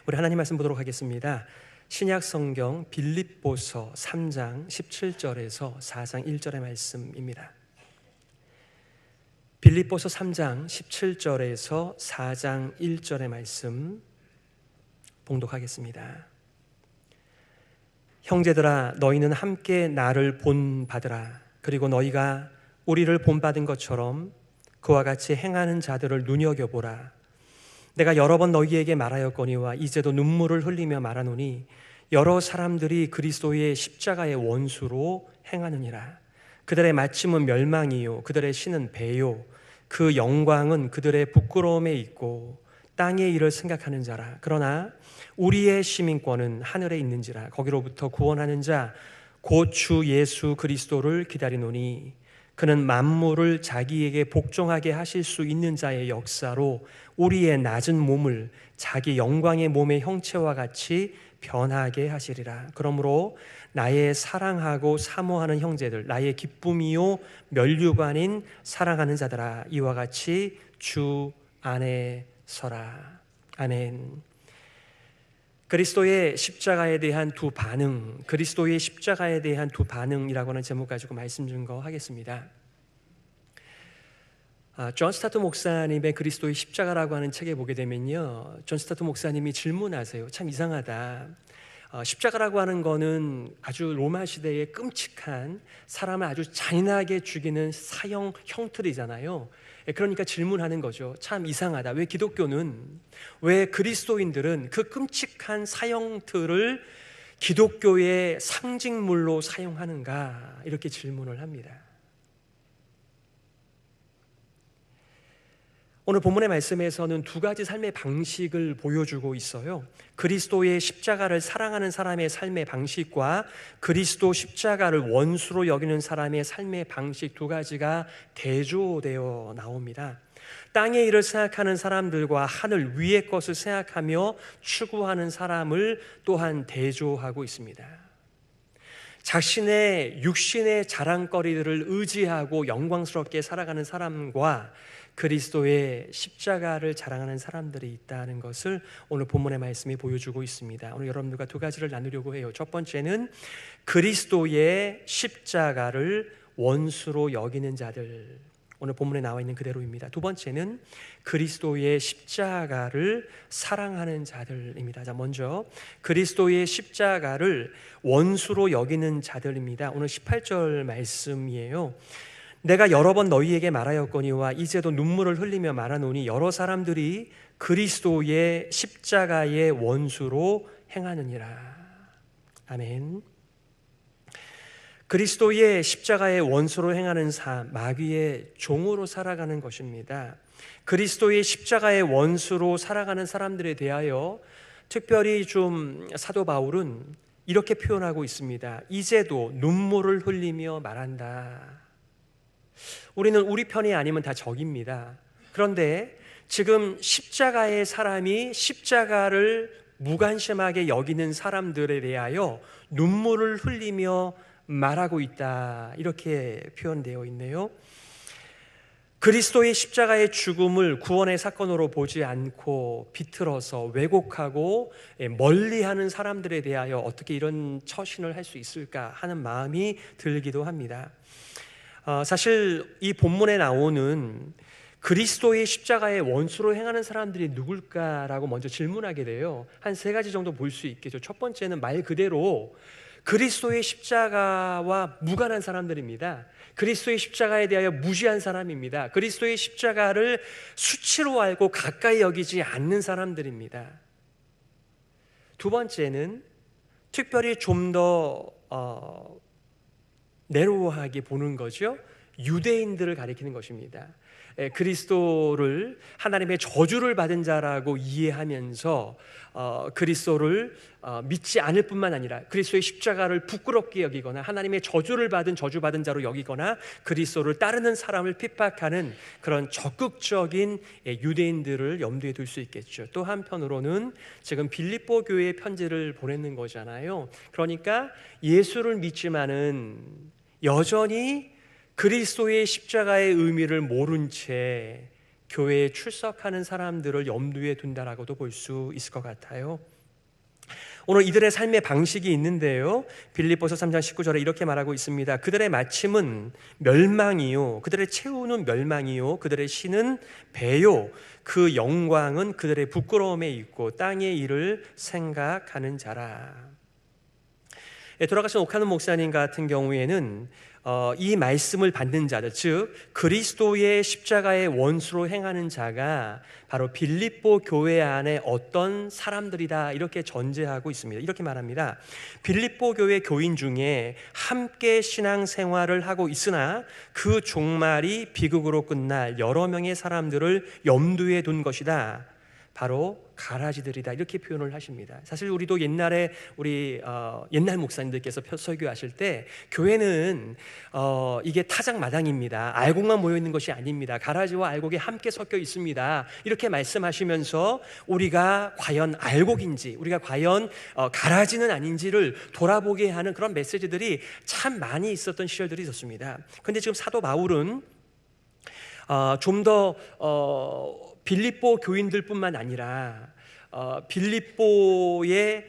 우리 하나님 말씀 보도록 하겠습니다. 신약 성경 빌립보서 3장 17절에서 4장 1절의 말씀입니다. 빌립보서 3장 17절에서 4장 1절의 말씀 봉독하겠습니다. 형제들아, 너희는 함께 나를 본받으라. 그리고 너희가 우리를 본받은 것처럼 그와 같이 행하는 자들을 눈여겨보라. 내가 여러 번 너희에게 말하였거니와 이제도 눈물을 흘리며 말하노니 여러 사람들이 그리스도의 십자가의 원수로 행하느니라. 그들의 마침은 멸망이요 그들의 신은 배요 그 영광은 그들의 부끄러움에 있고 땅의 일을 생각하는 자라. 그러나 우리의 시민권은 하늘에 있는지라. 거기로부터 구원하는 자 곧 주 예수 그리스도를 기다리노니 그는 만물을 자기에게 복종하게 하실 수 있는 자의 역사로 우리의 낮은 몸을 자기 영광의 몸의 형체와 같이 변하게 하시리라. 그러므로 나의 사랑하고 사모하는 형제들, 나의 기쁨이요 면류관인 사랑하는 자들아, 이와 같이 주 안에 서라. 아멘. 그리스도의 십자가에 대한 두 반응, 그리스도의 십자가에 대한 두 반응이라고 하는 제목 가지고 말씀 증거하겠습니다. 존 스타트 목사님의 그리스도의 십자가라고 하는 책에 보게 되면요, 존 스타트 목사님이 질문하세요. 참 이상하다. 십자가라고 하는 거는 아주 로마 시대의 끔찍한 사람을 아주 잔인하게 죽이는 사형 형틀이잖아요. 그러니까 질문하는 거죠. 참 이상하다. 왜 기독교는, 왜 그리스도인들은 그 끔찍한 사형틀을 기독교의 상징물로 사용하는가? 이렇게 질문을 합니다. 오늘 본문의 말씀에서는 두 가지 삶의 방식을 보여주고 있어요. 그리스도의 십자가를 사랑하는 사람의 삶의 방식과 그리스도 십자가를 원수로 여기는 사람의 삶의 방식, 두 가지가 대조되어 나옵니다. 땅의 일을 생각하는 사람들과 하늘 위의 것을 생각하며 추구하는 사람을 또한 대조하고 있습니다. 자신의 육신의 자랑거리들을 의지하고 영광스럽게 살아가는 사람과 그리스도의 십자가를 자랑하는 사람들이 있다는 것을 오늘 본문의 말씀이 보여주고 있습니다. 오늘 여러분들과 두 가지를 나누려고 해요. 첫 번째는 그리스도의 십자가를 원수로 여기는 자들, 오늘 본문에 나와 있는 그대로입니다. 두 번째는 그리스도의 십자가를 사랑하는 자들입니다. 자, 먼저 그리스도의 십자가를 원수로 여기는 자들입니다. 오늘 18절 말씀이에요. 내가 여러 번 너희에게 말하였거니와 이제도 눈물을 흘리며 말하노니 여러 사람들이 그리스도의 십자가의 원수로 행하느니라. 아멘. 그리스도의 십자가의 원수로 행하는 삶, 마귀의 종으로 살아가는 것입니다. 그리스도의 십자가의 원수로 살아가는 사람들에 대하여 특별히 좀 사도 바울은 이렇게 표현하고 있습니다. 이제도 눈물을 흘리며 말한다. 우리는 우리 편이 아니면 다 적입니다. 그런데 지금 십자가의 사람이 십자가를 무관심하게 여기는 사람들에 대하여 눈물을 흘리며 말하고 있다. 이렇게 표현되어 있네요. 그리스도의 십자가의 죽음을 구원의 사건으로 보지 않고 비틀어서 왜곡하고 멀리하는 사람들에 대하여 어떻게 이런 처신을 할 수 있을까 하는 마음이 들기도 합니다. 사실 이 본문에 나오는 그리스도의 십자가의 원수로 행하는 사람들이 누굴까라고 먼저 질문하게 돼요. 한 세 가지 정도 볼 수 있겠죠. 첫 번째는 말 그대로 그리스도의 십자가와 무관한 사람들입니다. 그리스도의 십자가에 대하여 무시한 사람입니다. 그리스도의 십자가를 수치로 알고 가까이 여기지 않는 사람들입니다. 두 번째는 특별히 좀 더 내로하게 보는 거죠. 유대인들을 가리키는 것입니다. 그리스도를 하나님의 저주를 받은 자라고 이해하면서 그리스도를 믿지 않을 뿐만 아니라 그리스도의 십자가를 부끄럽게 여기거나 하나님의 저주를 받은 저주받은 자로 여기거나 그리스도를 따르는 사람을 핍박하는 그런 적극적인 유대인들을 염두에 둘 수 있겠죠. 또 한편으로는 지금 빌립보 교회에 편지를 보내는 거잖아요. 그러니까 예수를 믿지만은 여전히 그리스도의 십자가의 의미를 모른 채 교회에 출석하는 사람들을 염두에 둔다라고도 볼 수 있을 것 같아요. 오늘 이들의 삶의 방식이 있는데요, 빌립보서 3장 19절에 이렇게 말하고 있습니다. 그들의 마침은 멸망이요, 그들의 최후는 멸망이요, 그들의 신은 배요, 그 영광은 그들의 부끄러움에 있고 땅의 일을 생각하는 자라. 돌아가신 오카노 목사님 같은 경우에는 이 말씀을 받는 자들, 즉 그리스도의 십자가의 원수로 행하는 자가 바로 빌립보 교회 안에 어떤 사람들이다, 이렇게 전제하고 있습니다. 이렇게 말합니다. 빌립보 교회 교인 중에 함께 신앙생활을 하고 있으나 그 종말이 비극으로 끝날 여러 명의 사람들을 염두에 둔 것이다. 바로 가라지들이다, 이렇게 표현을 하십니다. 사실 우리도 옛날에 옛날 목사님들께서 설교하실 때 교회는 이게 타작마당입니다, 알곡만 모여 있는 것이 아닙니다, 가라지와 알곡이 함께 섞여 있습니다, 이렇게 말씀하시면서 우리가 과연 알곡인지, 우리가 과연 가라지는 아닌지를 돌아보게 하는 그런 메시지들이 참 많이 있었던 시절들이 있었습니다. 그런데 지금 사도 바울은 좀 더 빌립보 교인들뿐만 아니라 빌립보에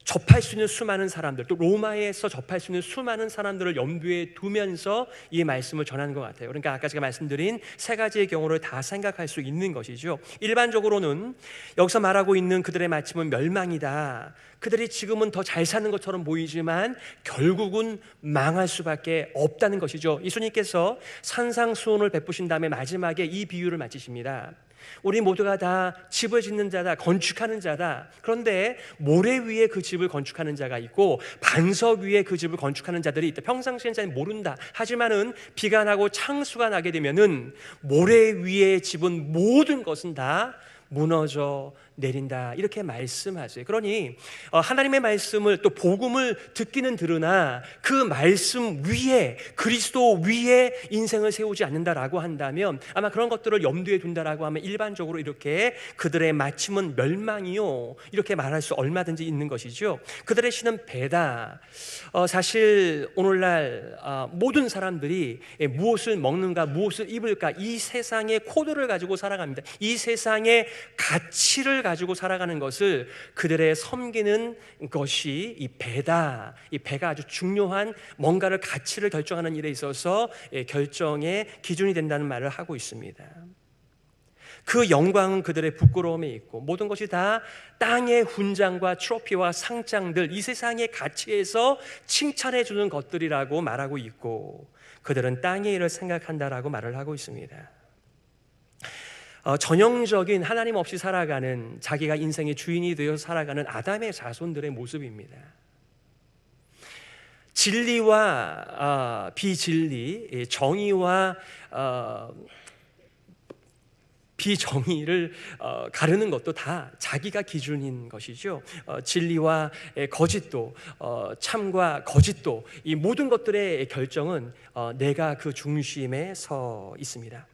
접할 수 있는 수많은 사람들, 또 로마에서 접할 수 있는 수많은 사람들을 염두에 두면서 이 말씀을 전하는 것 같아요. 그러니까 아까 제가 말씀드린 세 가지의 경우를 다 생각할 수 있는 것이죠. 일반적으로는 여기서 말하고 있는 그들의 마침은 멸망이다, 그들이 지금은 더 잘 사는 것처럼 보이지만 결국은 망할 수밖에 없다는 것이죠. 예수님께서 산상수훈을 베푸신 다음에 마지막에 이 비유를 마치십니다. 우리 모두가 다 집을 짓는 자다, 건축하는 자다. 그런데 모래 위에 그 집을 건축하는 자가 있고 반석 위에 그 집을 건축하는 자들이 있다. 평상시엔 잘 모른다. 하지만은 비가 나고 창수가 나게 되면은 모래 위의 집은 모든 것은 다 무너져 내린다, 이렇게 말씀하세요. 그러니 하나님의 말씀을, 또 복음을 듣기는 들으나 그 말씀 위에, 그리스도 위에 인생을 세우지 않는다라고 한다면, 아마 그런 것들을 염두에 둔다라고 하면 일반적으로 이렇게 그들의 마침은 멸망이요, 이렇게 말할 수 얼마든지 있는 것이죠. 그들의 신은 배다. 사실 오늘날 모든 사람들이 무엇을 먹는가, 무엇을 입을까, 이 세상의 코드를 가지고 살아갑니다. 이 세상의 가치를 가지고 살아가는 것을 그들의 섬기는 것이 이 배다. 이 배가 아주 중요한 뭔가를, 가치를 결정하는 일에 있어서 결정의 기준이 된다는 말을 하고 있습니다. 그 영광은 그들의 부끄러움에 있고 모든 것이 다 땅의 훈장과 트로피와 상장들, 이 세상의 가치에서 칭찬해 주는 것들이라고 말하고 있고, 그들은 땅의 일을 생각한다라고 말을 하고 있습니다. 전형적인 하나님 없이 살아가는, 자기가 인생의 주인이 되어 살아가는 아담의 자손들의 모습입니다. 진리와 비진리, 정의와 비정의를 가르는 것도 다 자기가 기준인 것이죠. 진리와 거짓도, 참과 거짓도, 이 모든 것들의 결정은 내가 그 중심에 서 있습니다.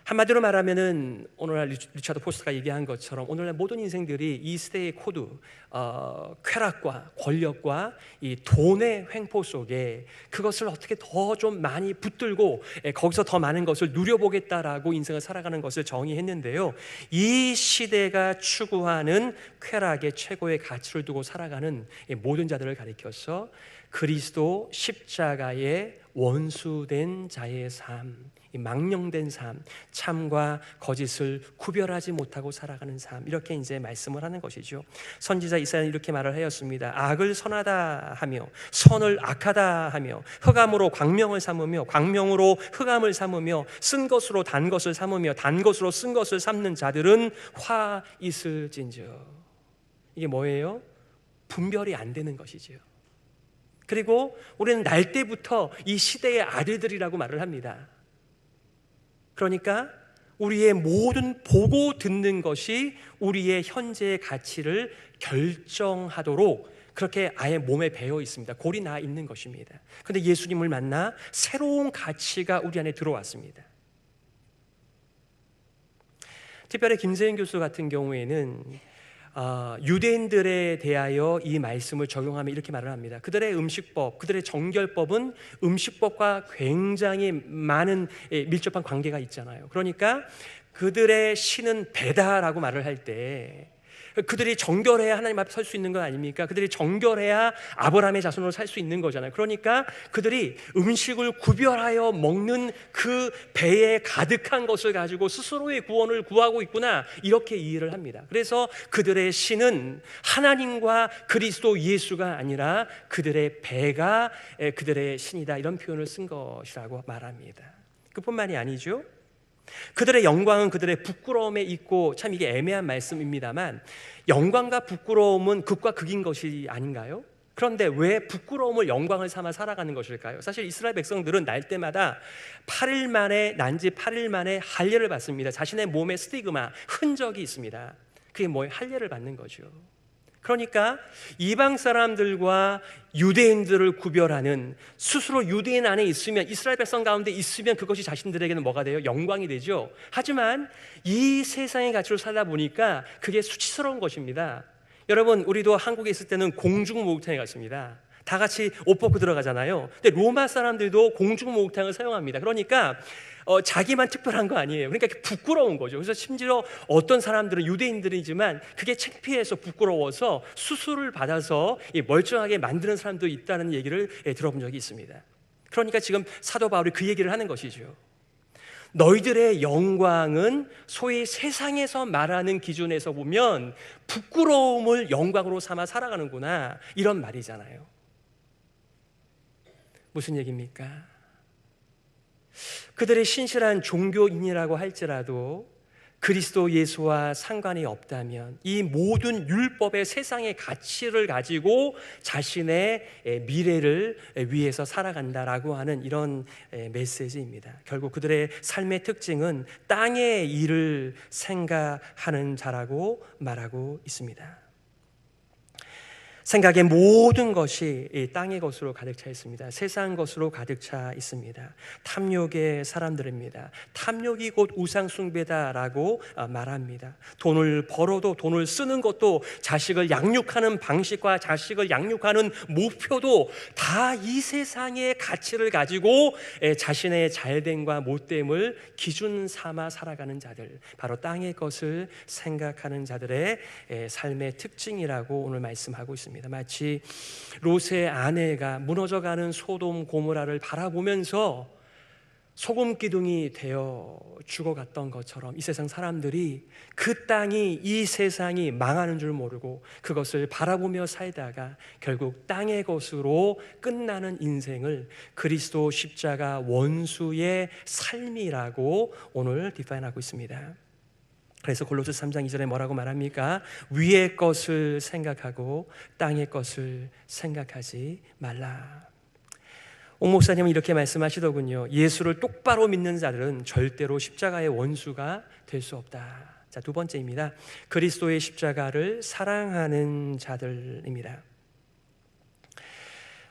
한마디로 말하면은 오늘날 리차드 포스트가 얘기한 것처럼 오늘날 모든 인생들이 이 시대의 코드, 쾌락과 권력과 이 돈의 횡포 속에 그것을 어떻게 더 좀 많이 붙들고 거기서 더 많은 것을 누려보겠다라고 인생을 살아가는 것을 정의했는데요, 이 시대가 추구하는 쾌락의 최고의 가치를 두고 살아가는 모든 자들을 가리켜서 그리스도 십자가의 원수된 자의 삶, 이 망령된 삶, 참과 거짓을 구별하지 못하고 살아가는 삶, 이렇게 이제 말씀을 하는 것이죠. 선지자 이사야는 이렇게 말을 하였습니다. 악을 선하다 하며 선을 악하다 하며 흑암으로 광명을 삼으며 광명으로 흑암을 삼으며 쓴 것으로 단 것을 삼으며 단 것으로 쓴 것을 삼는 자들은 화 있을진저. 이게 뭐예요? 분별이 안 되는 것이죠. 그리고 우리는 날 때부터 이 시대의 아들들이라고 말을 합니다. 그러니까 우리의 모든 보고 듣는 것이 우리의 현재의 가치를 결정하도록 그렇게 아예 몸에 배어 있습니다. 골이 나 있는 것입니다. 그런데 예수님을 만나 새로운 가치가 우리 안에 들어왔습니다. 특별히 김세인 교수 같은 경우에는 유대인들에 대하여 이 말씀을 적용하면 이렇게 말을 합니다. 그들의 음식법, 그들의 정결법은 음식법과 굉장히 많은 밀접한 관계가 있잖아요. 그러니까 그들의 신은 배다라고 말을 할 때 그들이 정결해야 하나님 앞에 설 수 있는 거 아닙니까? 그들이 정결해야 아브라함의 자손으로 살 수 있는 거잖아요. 그러니까 그들이 음식을 구별하여 먹는 그 배에 가득한 것을 가지고 스스로의 구원을 구하고 있구나, 이렇게 이해를 합니다. 그래서 그들의 신은 하나님과 그리스도 예수가 아니라 그들의 배가 그들의 신이다, 이런 표현을 쓴 것이라고 말합니다. 그뿐만이 아니죠. 그들의 영광은 그들의 부끄러움에 있고, 참 이게 애매한 말씀입니다만 영광과 부끄러움은 극과 극인 것이 아닌가요? 그런데 왜 부끄러움을 영광을 삼아 살아가는 것일까요? 사실 이스라엘 백성들은 날 때마다 8일 만에, 난지 8일 만에 할례를 받습니다. 자신의 몸에 스티그마, 흔적이 있습니다. 그게 뭐예요? 할례를 받는 거죠. 그러니까 이방 사람들과 유대인들을 구별하는, 스스로 유대인 안에 있으면, 이스라엘 백성 가운데 있으면 그것이 자신들에게는 뭐가 돼요? 영광이 되죠. 하지만 이 세상의 가치로 살다 보니까 그게 수치스러운 것입니다. 여러분, 우리도 한국에 있을 때는 공중 목욕탕에 갔습니다. 다 같이 옷 벗고 들어가잖아요. 근데 로마 사람들도 공중 목욕탕을 사용합니다. 그러니까 자기만 특별한 거 아니에요. 그러니까 부끄러운 거죠. 그래서 심지어 어떤 사람들은 유대인들이지만 그게 창피해서 부끄러워서 수술을 받아서 멀쩡하게 만드는 사람도 있다는 얘기를 들어본 적이 있습니다. 그러니까 지금 사도 바울이 그 얘기를 하는 것이죠. 너희들의 영광은 소위 세상에서 말하는 기준에서 보면 부끄러움을 영광으로 삼아 살아가는구나, 이런 말이잖아요. 무슨 얘기입니까? 그들의 신실한 종교인이라고 할지라도 그리스도 예수와 상관이 없다면 이 모든 율법의 세상의 가치를 가지고 자신의 미래를 위해서 살아간다라고 하는 이런 메시지입니다. 결국 그들의 삶의 특징은 땅의 일을 생각하는 자라고 말하고 있습니다. 생각의 모든 것이 이 땅의 것으로 가득 차 있습니다. 세상 것으로 가득 차 있습니다. 탐욕의 사람들입니다. 탐욕이 곧 우상 숭배다라고 말합니다. 돈을 벌어도, 돈을 쓰는 것도, 자식을 양육하는 방식과 자식을 양육하는 목표도 다 이 세상의 가치를 가지고 자신의 잘됨과 못됨을 기준 삼아 살아가는 자들, 바로 땅의 것을 생각하는 자들의 삶의 특징이라고 오늘 말씀하고 있습니다. 마치 롯의 아내가 무너져가는 소돔 고모라를 바라보면서 소금 기둥이 되어 죽어갔던 것처럼 이 세상 사람들이 그 땅이, 이 세상이 망하는 줄 모르고 그것을 바라보며 살다가 결국 땅의 것으로 끝나는 인생을 그리스도 십자가 원수의 삶이라고 오늘 디파인하고 있습니다. 그래서 골로새 3장 2절에 뭐라고 말합니까? 위의 것을 생각하고 땅의 것을 생각하지 말라. 옥 목사님은 이렇게 말씀하시더군요. 예수를 똑바로 믿는 자들은 절대로 십자가의 원수가 될 수 없다. 자, 두 번째입니다. 그리스도의 십자가를 사랑하는 자들입니다.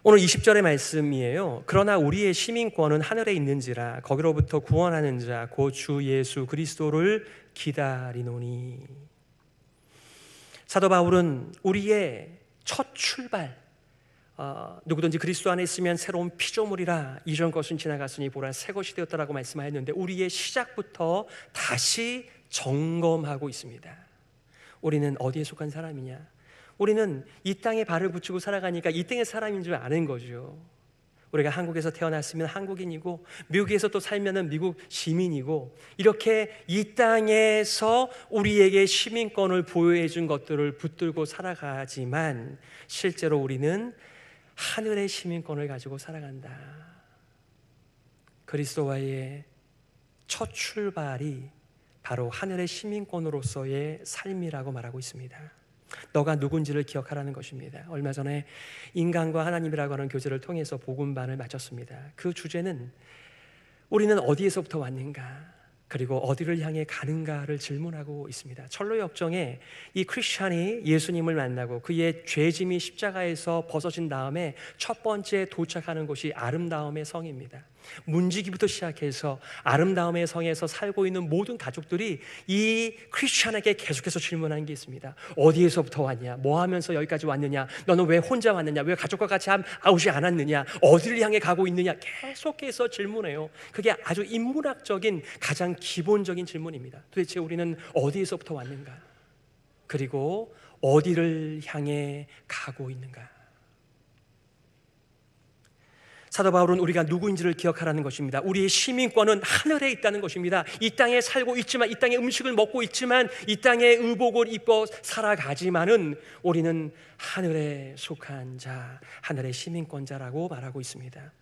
오늘 20절의 말씀이에요. 그러나 우리의 시민권은 하늘에 있는지라 거기로부터 구원하는 자 곧 주 예수 그리스도를 기다리노니. 사도 바울은 우리의 첫 출발, 누구든지 그리스도 안에 있으면 새로운 피조물이라 이전 것은 지나갔으니 보라 새 것이 되었다라고 말씀하였는데, 우리의 시작부터 다시 점검하고 있습니다. 우리는 어디에 속한 사람이냐? 우리는 이 땅에 발을 붙이고 살아가니까 이 땅의 사람인 줄 아는 거죠. 우리가 한국에서 태어났으면 한국인이고, 미국에서 또 살면은 미국 시민이고, 이렇게 이 땅에서 우리에게 시민권을 보유해 준 것들을 붙들고 살아가지만 실제로 우리는 하늘의 시민권을 가지고 살아간다. 그리스도와의 첫 출발이 바로 하늘의 시민권으로서의 삶이라고 말하고 있습니다. 너가 누군지를 기억하라는 것입니다. 얼마 전에 인간과 하나님이라고 하는 교재를 통해서 복음반을 마쳤습니다. 그 주제는 우리는 어디에서부터 왔는가? 그리고 어디를 향해 가는가를 질문하고 있습니다. 철로 역정에 이 크리스찬이 예수님을 만나고 그의 죄짐이 십자가에서 벗어진 다음에 첫 번째 도착하는 곳이 아름다움의 성입니다. 문지기부터 시작해서 아름다움의 성에서 살고 있는 모든 가족들이 이 크리스찬에게 계속해서 질문하는 게 있습니다. 어디에서부터 왔냐? 뭐 하면서 여기까지 왔느냐? 너는 왜 혼자 왔느냐? 왜 가족과 같이 오지 않았느냐? 어디를 향해 가고 있느냐? 계속해서 질문해요. 그게 아주 인문학적인 가장 기본적인 질문입니다. 도대체 우리는 어디에서부터 왔는가? 그리고 어디를 향해 가고 있는가? 사도 바울은 우리가 누구인지를 기억하라는 것입니다. 우리의 시민권은 하늘에 있다는 것입니다. 이 땅에 살고 있지만, 이 땅에 음식을 먹고 있지만, 이 땅에 의복을 입고 살아가지만은 우리는 하늘에 속한 자, 하늘의 시민권자라고 말하고 있습니다.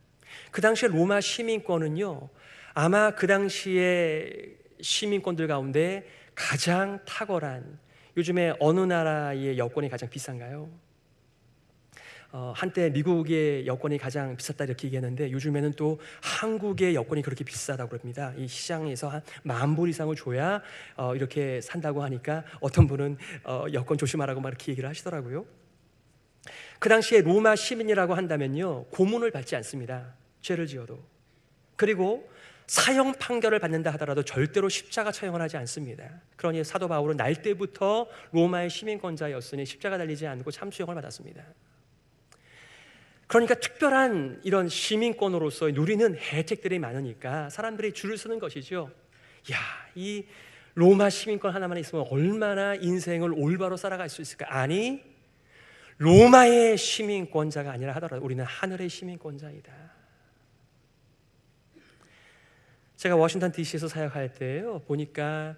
그 당시에 로마 시민권은요, 아마 그 당시에 시민권들 가운데 가장 탁월한, 요즘에 어느 나라의 여권이 가장 비싼가요? 한때 미국의 여권이 가장 비쌌다 이렇게 얘기했는데 요즘에는 또 한국의 여권이 그렇게 비싸다고 그럽니다. 이 시장에서 한 10,000불 이상을 줘야 이렇게 산다고 하니까 어떤 분은 여권 조심하라고 막 이렇게 얘기를 하시더라고요. 그 당시에 로마 시민이라고 한다면요, 고문을 받지 않습니다. 죄를 지어도. 그리고 사형 판결을 받는다 하더라도 절대로 십자가 처형을 하지 않습니다. 그러니 사도 바울은 날 때부터 로마의 시민권자였으니 십자가 달리지 않고 참수형을 받았습니다. 그러니까 특별한 이런 시민권으로서 누리는 혜택들이 많으니까 사람들이 줄을 서는 것이죠. 야, 이 로마 시민권 하나만 있으면 얼마나 인생을 올바로 살아갈 수 있을까? 아니, 로마의 시민권자가 아니라 하더라도 우리는 하늘의 시민권자이다. 제가 워싱턴 DC에서 사역할 때요, 보니까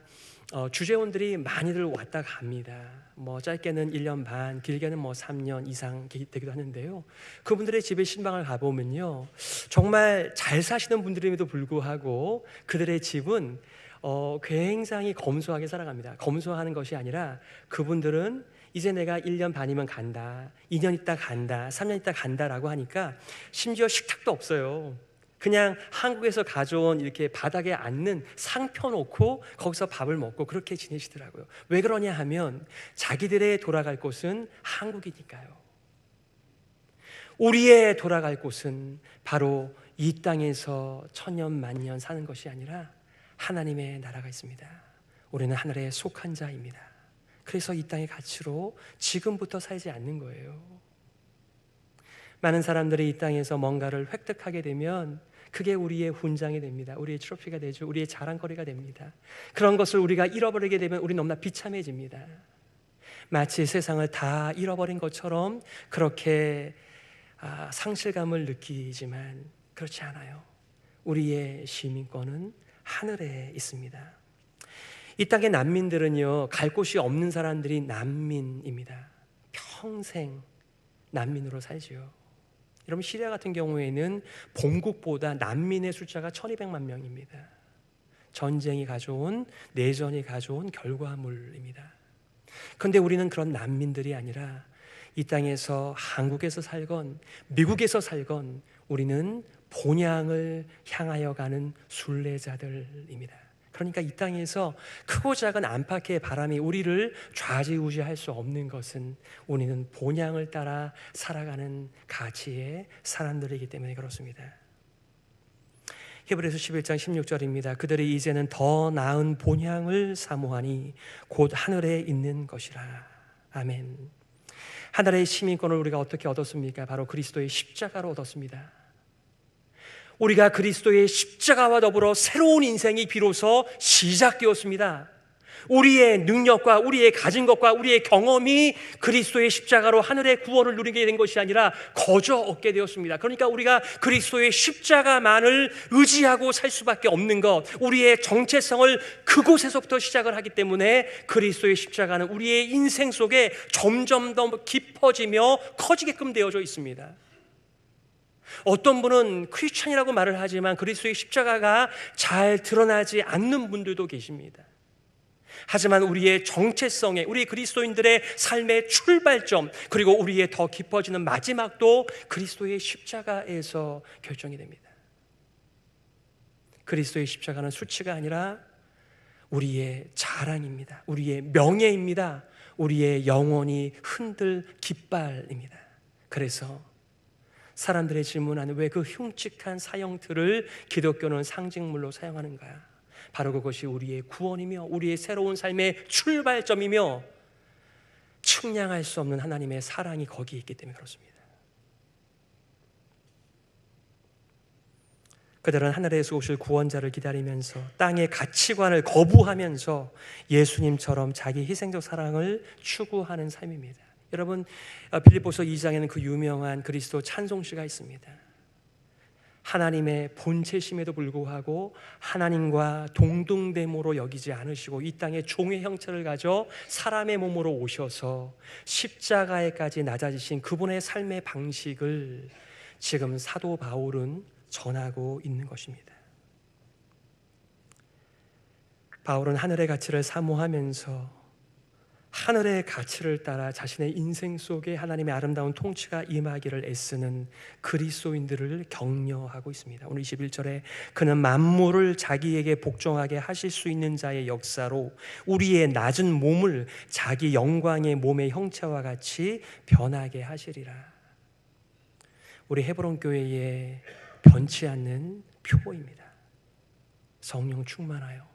주재원들이 많이들 왔다 갑니다. 뭐 짧게는 1년 반, 길게는 뭐 3년 이상 되기도 하는데요. 그분들의 집에 신방을 가보면요, 정말 잘 사시는 분들임에도 불구하고 그들의 집은 굉장히 검소하게 살아갑니다. 검소하는 것이 아니라 그분들은 이제 내가 1년 반이면 간다, 2년 있다 간다, 3년 있다 간다라고 하니까 심지어 식탁도 없어요. 그냥 한국에서 가져온 이렇게 바닥에 앉는 상 펴놓고 거기서 밥을 먹고 그렇게 지내시더라고요. 왜 그러냐 하면 자기들의 돌아갈 곳은 한국이니까요. 우리의 돌아갈 곳은 바로 이 땅에서 천년 만년 사는 것이 아니라 하나님의 나라가 있습니다. 우리는 하늘에 속한 자입니다. 그래서 이 땅의 가치로 지금부터 살지 않는 거예요. 많은 사람들이 이 땅에서 뭔가를 획득하게 되면 그게 우리의 훈장이 됩니다. 우리의 트로피가 되죠. 우리의 자랑거리가 됩니다. 그런 것을 우리가 잃어버리게 되면 우리는 너무나 비참해집니다. 마치 세상을 다 잃어버린 것처럼 그렇게 상실감을 느끼지만 그렇지 않아요. 우리의 시민권은 하늘에 있습니다. 이 땅의 난민들은요, 갈 곳이 없는 사람들이 난민입니다. 평생 난민으로 살지요. 여러분, 시리아 같은 경우에는 본국보다 난민의 숫자가 1200만 명입니다. 전쟁이 가져온, 내전이 가져온 결과물입니다. 그런데 우리는 그런 난민들이 아니라 이 땅에서 한국에서 살건 미국에서 살건 우리는 본향을 향하여 가는 순례자들입니다. 그러니까 이 땅에서 크고 작은 안팎의 바람이 우리를 좌지우지할 수 없는 것은 우리는 본향을 따라 살아가는 가치의 사람들이기 때문에 그렇습니다. 히브리서 11장 16절입니다. 그들이 이제는 더 나은 본향을 사모하니 곧 하늘에 있는 것이라. 아멘. 하늘의 시민권을 우리가 어떻게 얻었습니까? 바로 그리스도의 십자가로 얻었습니다. 우리가 그리스도의 십자가와 더불어 새로운 인생이 비로소 시작되었습니다. 우리의 능력과 우리의 가진 것과 우리의 경험이 그리스도의 십자가로 하늘의 구원을 누리게 된 것이 아니라 거저 얻게 되었습니다. 그러니까 우리가 그리스도의 십자가만을 의지하고 살 수밖에 없는 것, 우리의 정체성을 그곳에서부터 시작을 하기 때문에 그리스도의 십자가는 우리의 인생 속에 점점 더 깊어지며 커지게끔 되어져 있습니다. 어떤 분은 크리스찬이라고 말을 하지만 그리스도의 십자가가 잘 드러나지 않는 분들도 계십니다. 하지만 우리의 정체성에, 우리 그리스도인들의 삶의 출발점, 그리고 우리의 더 깊어지는 마지막도 그리스도의 십자가에서 결정이 됩니다. 그리스도의 십자가는 수치가 아니라 우리의 자랑입니다. 우리의 명예입니다. 우리의 영원히 흔들 깃발입니다. 그래서 사람들의 질문하는 왜 그 흉측한 사형틀을 기독교는 상징물로 사용하는가? 바로 그것이 우리의 구원이며 우리의 새로운 삶의 출발점이며 측량할 수 없는 하나님의 사랑이 거기에 있기 때문에 그렇습니다. 그들은 하늘에서 오실 구원자를 기다리면서 땅의 가치관을 거부하면서 예수님처럼 자기 희생적 사랑을 추구하는 삶입니다. 여러분, 빌립보서 2장에는 그 유명한 그리스도 찬송시가 있습니다. 하나님의 본체심에도 불구하고 하나님과 동등됨으로 여기지 않으시고 이 땅에 종의 형체를 가져 사람의 몸으로 오셔서 십자가에까지 낮아지신 그분의 삶의 방식을 지금 사도 바울은 전하고 있는 것입니다. 바울은 하늘의 가치를 사모하면서 하늘의 가치를 따라 자신의 인생 속에 하나님의 아름다운 통치가 임하기를 애쓰는 그리스도인들을 격려하고 있습니다. 오늘 21절에 그는 만물을 자기에게 복종하게 하실 수 있는 자의 역사로 우리의 낮은 몸을 자기 영광의 몸의 형체와 같이 변하게 하시리라. 우리 헤브론 교회의 변치 않는 표입니다. 성령 충만하여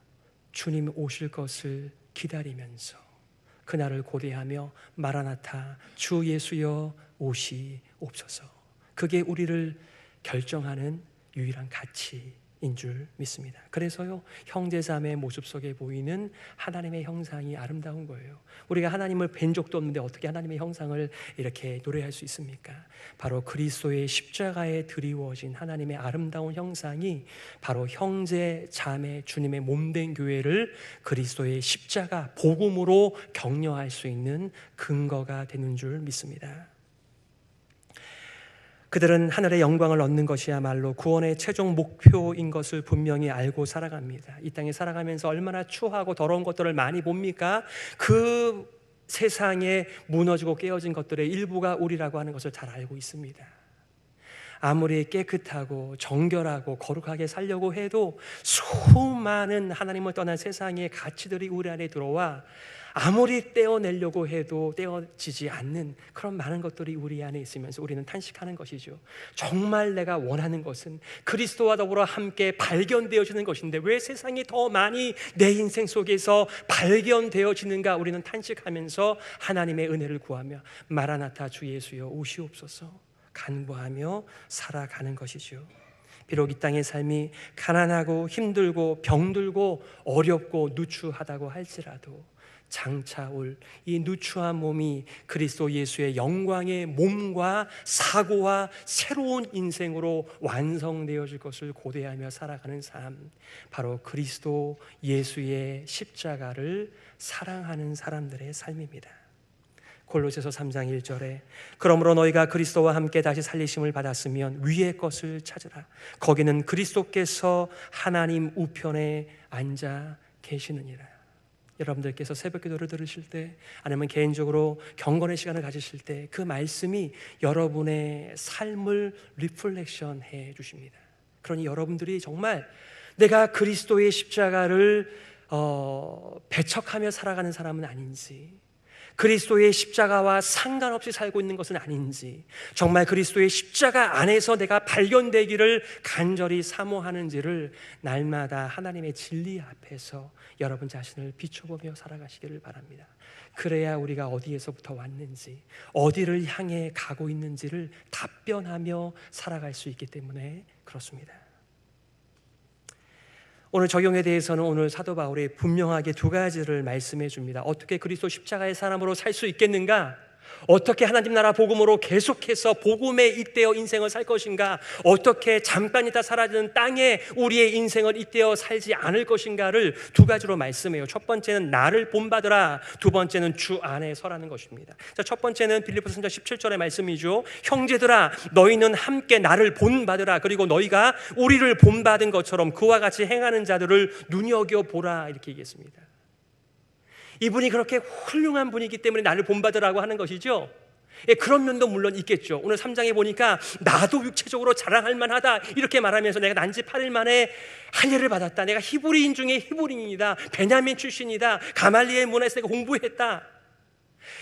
주님 오실 것을 기다리면서 그날을 고대하며 마라나타 주 예수여 오시옵소서. 그게 우리를 결정하는 유일한 가치인 줄 믿습니다. 그래서요, 형제자매의 모습 속에 보이는 하나님의 형상이 아름다운 거예요. 우리가 하나님을 뵌 적도 없는데 어떻게 하나님의 형상을 이렇게 노래할 수 있습니까? 바로 그리스도의 십자가에 드리워진 하나님의 아름다운 형상이 바로 형제 자매 주님의 몸된 교회를 그리스도의 십자가 복음으로 격려할 수 있는 근거가 되는 줄 믿습니다. 그들은 하늘의 영광을 얻는 것이야말로 구원의 최종 목표인 것을 분명히 알고 살아갑니다. 이 땅에 살아가면서 얼마나 추하고 더러운 것들을 많이 봅니까? 그 세상에 무너지고 깨어진 것들의 일부가 우리라고 하는 것을 잘 알고 있습니다. 아무리 깨끗하고 정결하고 거룩하게 살려고 해도 수많은 하나님을 떠난 세상의 가치들이 우리 안에 들어와 아무리 떼어내려고 해도 떼어지지 않는 그런 많은 것들이 우리 안에 있으면서 우리는 탄식하는 것이죠. 정말 내가 원하는 것은 그리스도와 더불어 함께 발견되어지는 것인데 왜 세상이 더 많이 내 인생 속에서 발견되어지는가? 우리는 탄식하면서 하나님의 은혜를 구하며 마라나타 주 예수여 오시옵소서 간구하며 살아가는 것이죠. 비록 이 땅의 삶이 가난하고 힘들고 병들고 어렵고 누추하다고 할지라도 장차 올 이 누추한 몸이 그리스도 예수의 영광의 몸과 사고와 새로운 인생으로 완성되어질 것을 고대하며 살아가는 삶, 바로 그리스도 예수의 십자가를 사랑하는 사람들의 삶입니다. 골로새서 3장 1절에 그러므로 너희가 그리스도와 함께 다시 살리심을 받았으면 위의 것을 찾으라. 거기는 그리스도께서 하나님 우편에 앉아 계시느니라. 여러분들께서 새벽 기도를 들으실 때 아니면 개인적으로 경건의 시간을 가지실 때 그 말씀이 여러분의 삶을 리플렉션 해 주십니다. 그러니 여러분들이 정말 내가 그리스도의 십자가를 배척하며 살아가는 사람은 아닌지, 그리스도의 십자가와 상관없이 살고 있는 것은 아닌지, 정말 그리스도의 십자가 안에서 내가 발견되기를 간절히 사모하는지를 날마다 하나님의 진리 앞에서 여러분 자신을 비춰보며 살아가시기를 바랍니다. 그래야 우리가 어디에서부터 왔는지, 어디를 향해 가고 있는지를 답변하며 살아갈 수 있기 때문에 그렇습니다. 오늘 적용에 대해서는 오늘 사도 바울이 분명하게 두 가지를 말씀해 줍니다. 어떻게 그리스도 십자가의 사람으로 살 수 있겠는가? 어떻게 하나님 나라 복음으로 계속해서 복음에 잇대어 인생을 살 것인가? 어떻게 잠깐 있다 사라지는 땅에 우리의 인생을 잇대어 살지 않을 것인가를 두 가지로 말씀해요. 첫 번째는 나를 본받으라, 두 번째는 주 안에 서라는 것입니다. 자, 첫 번째는 빌립보서 3장 17절의 말씀이죠. 형제들아 너희는 함께 나를 본받으라. 그리고 너희가 우리를 본받은 것처럼 그와 같이 행하는 자들을 눈여겨보라, 이렇게 얘기했습니다. 이분이 그렇게 훌륭한 분이기 때문에 나를 본받으라고 하는 것이죠. 예, 그런 면도 물론 있겠죠. 오늘 3장에 보니까 나도 육체적으로 자랑할 만하다 이렇게 말하면서 내가 난지 8일 만에 할례를 받았다. 내가 히브리인 중에 히브리인이다. 베냐민 출신이다. 가말리엘 문화에서 내가 공부했다.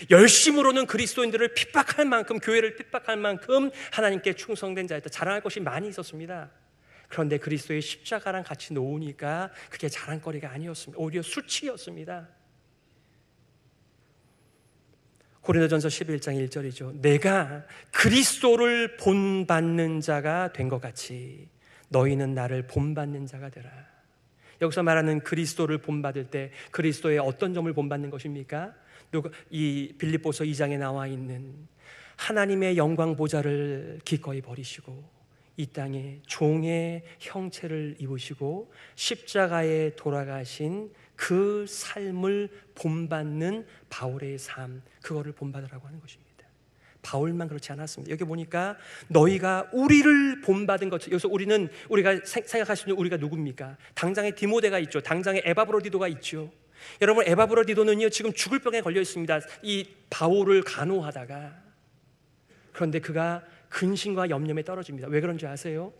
열심으로는 그리스도인들을 핍박할 만큼, 교회를 핍박할 만큼 하나님께 충성된 자였다. 자랑할 것이 많이 있었습니다. 그런데 그리스도의 십자가랑 같이 놓으니까 그게 자랑거리가 아니었습니다. 오히려 수치였습니다. 고린도전서 11장 1절이죠. 내가 그리스도를 본받는 자가 된 것 같이 너희는 나를 본받는 자가 되라. 여기서 말하는 그리스도를 본받을 때 그리스도의 어떤 점을 본받는 것입니까? 이 빌립보서 2장에 나와 있는 하나님의 영광 보좌를 기꺼이 버리시고 이 땅에 종의 형체를 입으시고 십자가에 돌아가신 그 삶을 본받는 바울의 삶, 그거를 본받으라고 하는 것입니다. 바울만 그렇지 않았습니다. 여기 보니까 너희가 우리를 본받은 것, 여기서 우리는 우리가 생각할 수 있는 우리가 누굽니까? 당장에 디모데가 있죠. 당장에 에바브로디도가 있죠. 여러분, 에바브로디도는요 지금 죽을 병에 걸려 있습니다. 이 바울을 간호하다가. 그런데 그가 근심과 염려에 떨어집니다. 왜 그런지 아세요?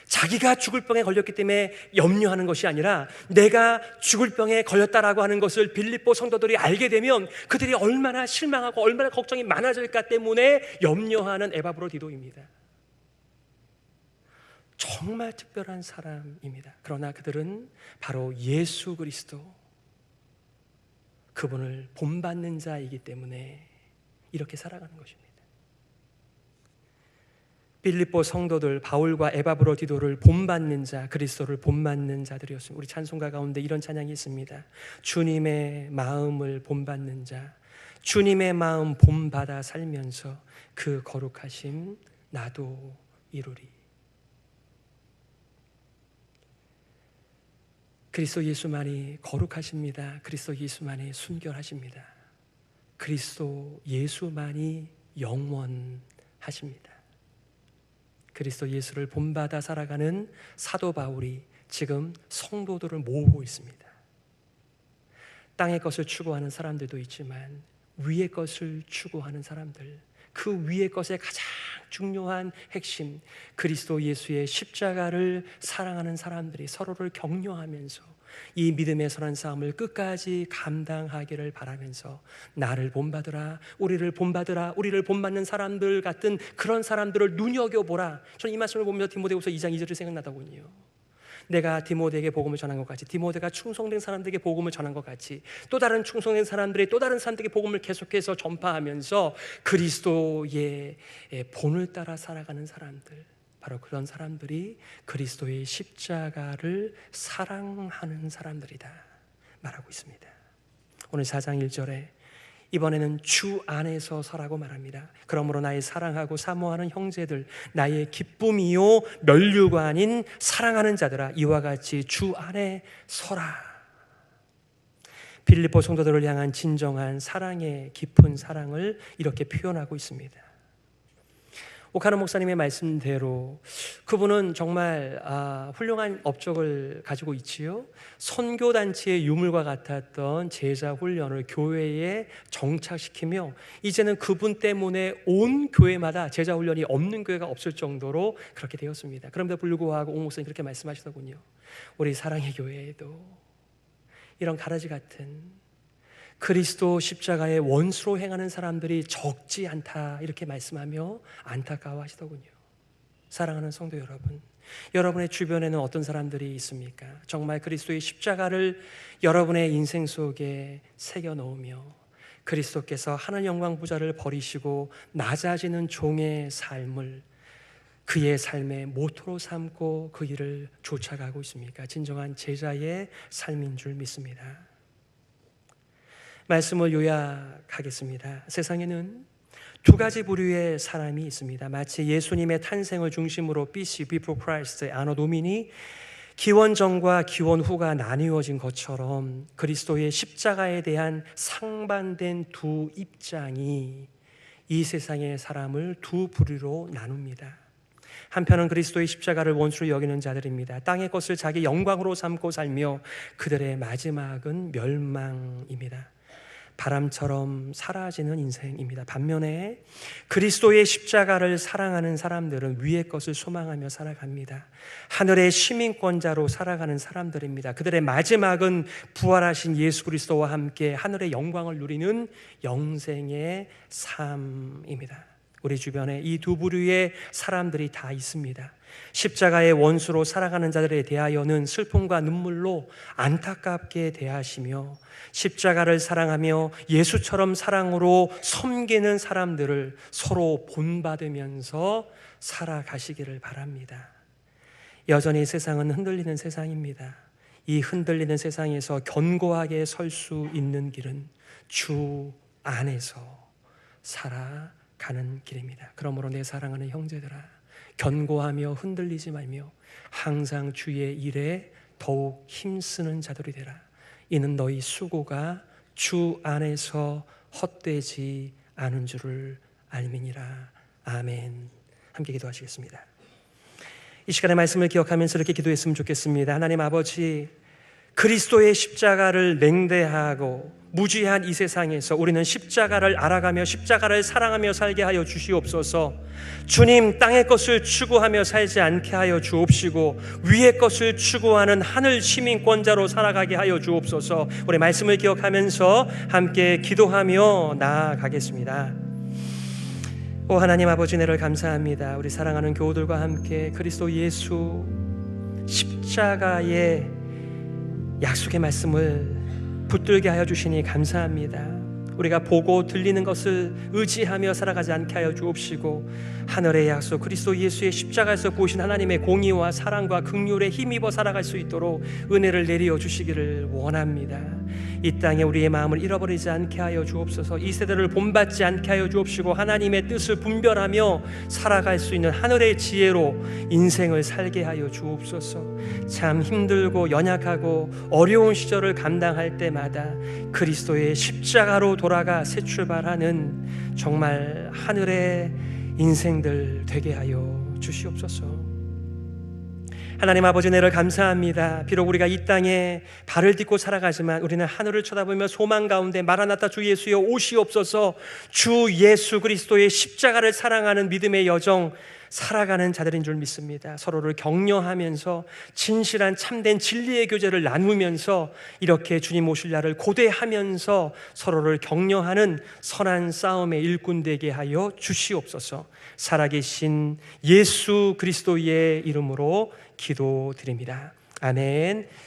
자기가 죽을 병에 걸렸기 때문에 염려하는 것이 아니라 내가 죽을 병에 걸렸다라고 하는 것을 빌립보 성도들이 알게 되면 그들이 얼마나 실망하고 얼마나 걱정이 많아질까 때문에 염려하는 에바브로디도입니다. 정말 특별한 사람입니다. 그러나 그들은 바로 예수 그리스도, 그분을 본받는 자이기 때문에 이렇게 살아가는 것입니다. 빌립보 성도들, 바울과 에바브로디도를 본받는 자, 그리스도를 본받는 자들이었습니다. 우리 찬송가 가운데 이런 찬양이 있습니다. 주님의 마음을 본받는 자, 주님의 마음 본받아 살면서 그 거룩하심 나도 이루리. 그리스도 예수만이 거룩하십니다. 그리스도 예수만이 순결하십니다. 그리스도 예수만이 영원하십니다. 그리스도 예수를 본받아 살아가는 사도 바울이 지금 성도들을 모으고 있습니다. 땅의 것을 추구하는 사람들도 있지만 위의 것을 추구하는 사람들, 그 위의 것의 가장 중요한 핵심, 그리스도 예수의 십자가를 사랑하는 사람들이 서로를 격려하면서 이 믿음의 선한 싸움을 끝까지 감당하기를 바라면서 나를 본받으라, 우리를 본받으라, 우리를 본받는 사람들 같은 그런 사람들을 눈여겨보라. 저는 이 말씀을 보면서 디모데후서 2장 2절이 생각나더군요. 내가 디모데에게 복음을 전한 것 같이, 디모데가 충성된 사람들에게 복음을 전한 것 같이 또 다른 충성된 사람들이 또 다른 사람들에게 복음을 계속해서 전파하면서 그리스도의 본을 따라 살아가는 사람들, 바로 그런 사람들이 그리스도의 십자가를 사랑하는 사람들이다 말하고 있습니다. 오늘 4장 1절에 이번에는 주 안에서 서라고 말합니다. 그러므로 나의 사랑하고 사모하는 형제들, 나의 기쁨이요 면류가 아닌 사랑하는 자들아, 이와 같이 주 안에 서라. 빌립보 성도들을 향한 진정한 사랑의 깊은 사랑을 이렇게 표현하고 있습니다. 오카노 목사님의 말씀대로 그분은 정말 훌륭한 업적을 가지고 있지요. 선교단체의 유물과 같았던 제자 훈련을 교회에 정착시키며 이제는 그분 때문에 온 교회마다 제자 훈련이 없는 교회가 없을 정도로 그렇게 되었습니다. 그럼에도 불구하고 오 목사님 그렇게 말씀하시더군요. 우리 사랑의 교회에도 이런 가라지 같은 그리스도 십자가의 원수로 행하는 사람들이 적지 않다 이렇게 말씀하며 안타까워하시더군요. 사랑하는 성도 여러분, 여러분의 주변에는 어떤 사람들이 있습니까? 정말 그리스도의 십자가를 여러분의 인생 속에 새겨 넣으며 그리스도께서 하늘 영광 부자를 버리시고 낮아지는 종의 삶을 그의 삶의 모토로 삼고 그 일을 쫓아가고 있습니까? 진정한 제자의 삶인 줄 믿습니다. 말씀을 요약하겠습니다. 세상에는 두 가지 부류의 사람이 있습니다. 마치 예수님의 탄생을 중심으로 BC, Before Christ, Anno Domini, 기원 전과 기원 후가 나뉘어진 것처럼 그리스도의 십자가에 대한 상반된 두 입장이 이 세상의 사람을 두 부류로 나눕니다. 한편은 그리스도의 십자가를 원수로 여기는 자들입니다. 땅의 것을 자기 영광으로 삼고 살며 그들의 마지막은 멸망입니다. 바람처럼 사라지는 인생입니다. 반면에 그리스도의 십자가를 사랑하는 사람들은 위의 것을 소망하며 살아갑니다. 하늘의 시민권자로 살아가는 사람들입니다. 그들의 마지막은 부활하신 예수 그리스도와 함께 하늘의 영광을 누리는 영생의 삶입니다. 우리 주변에 이 두 부류의 사람들이 다 있습니다. 십자가의 원수로 살아가는 자들에 대하여는 슬픔과 눈물로 안타깝게 대하시며, 십자가를 사랑하며 예수처럼 사랑으로 섬기는 사람들을 서로 본받으면서 살아가시기를 바랍니다. 여전히 세상은 흔들리는 세상입니다. 이 흔들리는 세상에서 견고하게 설 수 있는 길은 주 안에서 살아가는 길입니다. 그러므로 내 사랑하는 형제들아, 견고하며 흔들리지 말며 항상 주의 일에 더욱 힘쓰는 자들이 되라. 이는 너희 수고가 주 안에서 헛되지 않은 줄을 알미니라. 아멘. 함께 기도하시겠습니다. 이 시간의 말씀을 기억하면서 이렇게 기도했으면 좋겠습니다. 하나님 아버지, 그리스도의 십자가를 맹대하고 무지한 이 세상에서 우리는 십자가를 알아가며 십자가를 사랑하며 살게 하여 주시옵소서. 주님, 땅의 것을 추구하며 살지 않게 하여 주옵시고 위의 것을 추구하는 하늘 시민권자로 살아가게 하여 주옵소서. 우리 말씀을 기억하면서 함께 기도하며 나아가겠습니다. 오 하나님 아버지, 은혜를 감사합니다. 우리 사랑하는 교우들과 함께 그리스도 예수 십자가의 약속의 말씀을 붙들게 하여 주시니 감사합니다. 우리가 보고 들리는 것을 의지하며 살아가지 않게 하여 주옵시고 하늘의 약속 그리스도 예수의 십자가에서 보신 하나님의 공의와 사랑과 긍휼에 힘입어 살아갈 수 있도록 은혜를 내려 주시기를 원합니다. 이 땅에 우리의 마음을 잃어버리지 않게 하여 주옵소서. 이 세대를 본받지 않게 하여 주옵시고 하나님의 뜻을 분별하며 살아갈 수 있는 하늘의 지혜로 인생을 살게 하여 주옵소서. 참 힘들고 연약하고 어려운 시절을 감당할 때마다 그리스도의 십자가로 돌아가 새 출발하는 정말 하늘의 인생들 되게 하여 주시옵소서. 하나님 아버지, 은혜를 감사합니다. 비록 우리가 이 땅에 발을 딛고 살아가지만 우리는 하늘을 쳐다보며 소망 가운데 마라나타 주 예수여 오시옵소서. 주 예수 그리스도의 십자가를 사랑하는 믿음의 여정 살아가는 자들인 줄 믿습니다. 서로를 격려하면서 진실한 참된 진리의 교제를 나누면서 이렇게 주님 오실 날을 고대하면서 서로를 격려하는 선한 싸움의 일꾼 되게 하여 주시옵소서. 살아계신 예수 그리스도의 이름으로 기도드립니다. 아멘.